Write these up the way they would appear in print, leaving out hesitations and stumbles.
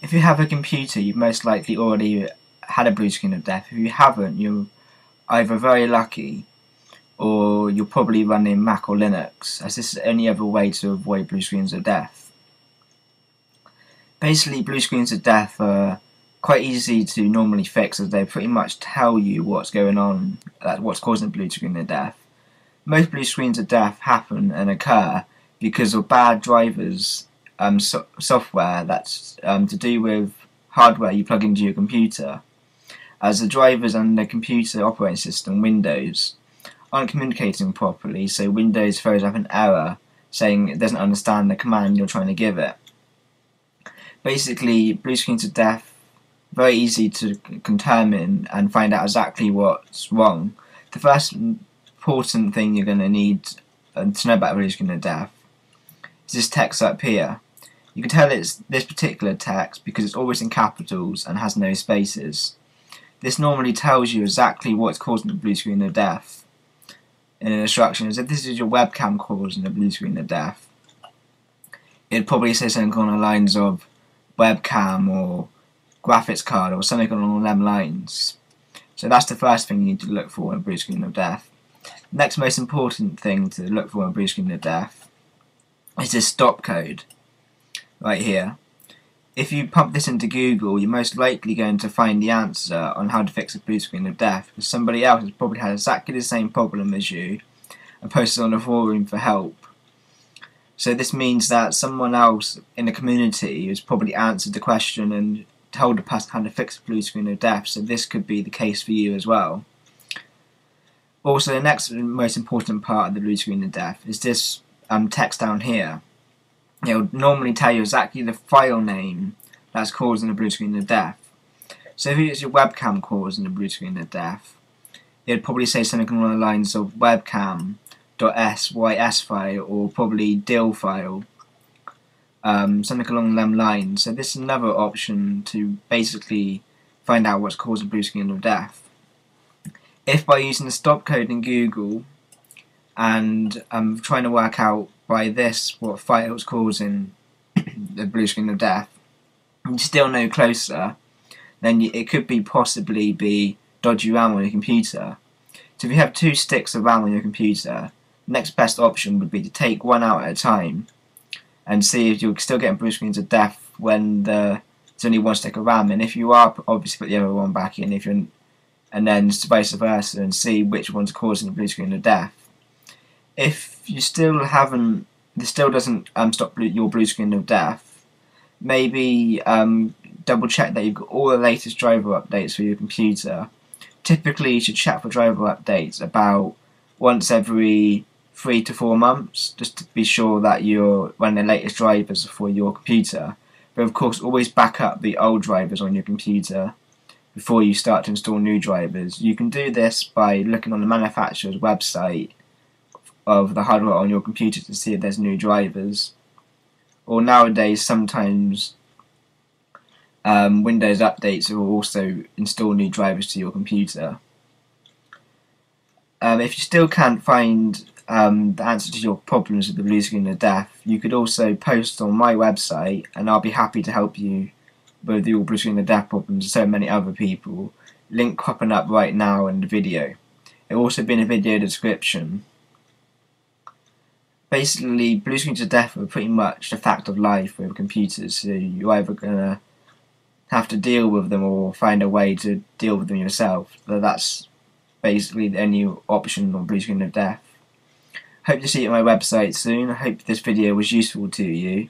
If you have a computer, you've most likely already had a blue screen of death. If you haven't, you're either very lucky or you're probably running Mac or Linux, as this is the only other way to avoid blue screens of death. Basically, blue screens of death are quite easy to normally fix, as they pretty much tell you what's going on, what's causing blue screen of death. Most blue screens of death happen and occur because of bad drivers, software that's to do with hardware you plug into your computer, as the drivers and the computer operating system, Windows, aren't communicating properly, so Windows throws up an error saying it doesn't understand the command you're trying to give it. Basically, blue screens of death, very easy to determine and find out exactly what's wrong. The first important thing you're going to need to know about blue screen of death is this text up here. You can tell it's this particular text because it's always in capitals and has no spaces. This normally tells you exactly what's causing the blue screen of death. In an instruction, as if this is your webcam causing the blue screen of death, it'd probably say something along the lines of webcam or graphics card or something along them lines. So that's the first thing you need to look for in a blue screen of death. Next most important thing to look for in a blue screen of death is this stop code right here. If you pump this into Google, you're most likely going to find the answer on how to fix a blue screen of death, because somebody else has probably had exactly the same problem as you and posted on a forum for help. So this means that someone else in the community has probably answered the question and told the person how to fix a blue screen of death, so this could be the case for you as well. Also, the next most important part of the blue screen of death is this text down here. It will normally tell you exactly the file name that's causing the blue screen of death. So if it's your webcam causing the blue screen of death, it'd probably say something along the lines of webcam.sys file, or probably DIL file, something along them lines. So this is another option to basically find out what's causing blue screen of death. If by using the stop code in Google and trying to work out by this what file is causing the blue screen of death, you're still no closer, then it could possibly be dodgy RAM on your computer. So if you have 2 sticks of RAM on your computer, the next best option would be to take one out at a time and see if you're still getting blue screens of death when there's only 1 stick of RAM. And if you are, obviously put the other one back in, and then vice versa, and see which one's causing the blue screen of death. If you still haven't, this still doesn't stop your blue screen of death, maybe double check that you've got all the latest driver updates for your computer. Typically you should check for driver updates about once every 3 to 4 months, just to be sure that you're running the latest drivers for your computer. But of course, always back up the old drivers on your computer before you start to install new drivers. You can do this by looking on the manufacturer's website of the hardware on your computer to see if there's new drivers. Or nowadays, sometimes Windows updates will also install new drivers to your computer. If you still can't find the answer to your problems with the blue screen of death, you could also post on my website, and I'll be happy to help you with your blue screen of death problems and so many other people. Link popping up right now in the video. It will also be in the video description. Basically, blue screens of death are pretty much a fact of life with computers, so you're either going to have to deal with them or find a way to deal with them yourself. But that's basically the only option on blue screen of death. Hope to see you on my website soon. I hope this video was useful to you.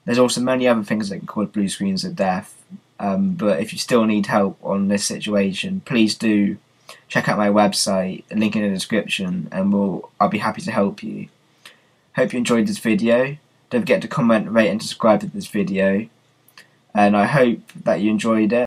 There's also many other things that can cause blue screens of death, but if you still need help on this situation, please do check out my website, link in the description, and I'll be happy to help you. Hope you enjoyed this video. Don't forget to comment, rate and subscribe to this video, and I hope that you enjoyed it.